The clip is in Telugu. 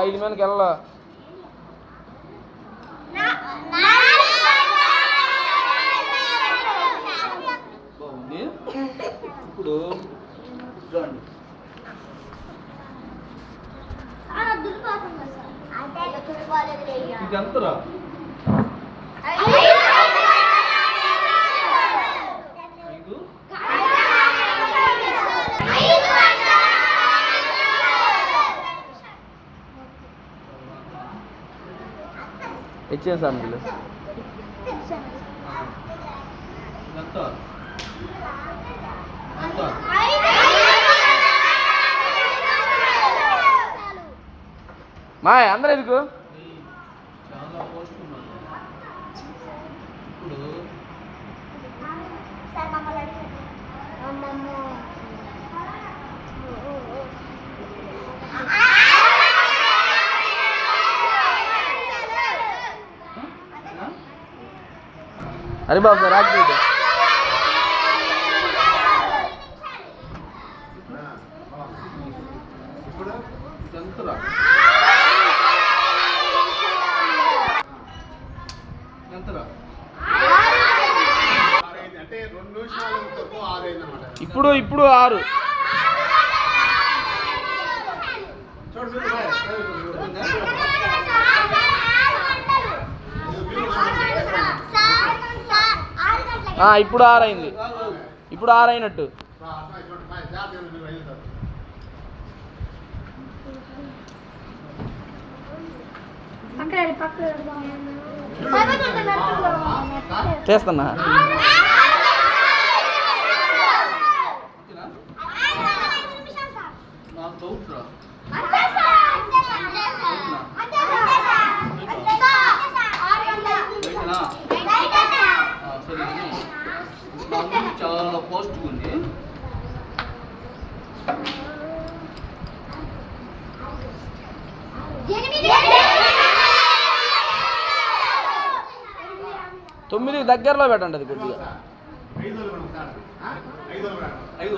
5 మీదకి వెళ్ళా. బాగుంది. ఇప్పుడు రండి. ఇది ఎంతరా? ఇచ్చేసాను వీళ్ళు. మా అందరూ ఎందుకు అరే బాబు సార్ యాక్టివిటీ ఇప్పుడు ఎంతరా? ఎంతరా? ఇప్పుడు 6. ఇప్పుడు 6 అయింది. ఇప్పుడు 6 అయినట్టు. చేస్తున్నా. చాలా పోస్ట్ ఉంది. తొమ్మిది దగ్గరలో పెట్టండి అది కొద్దిగా. 5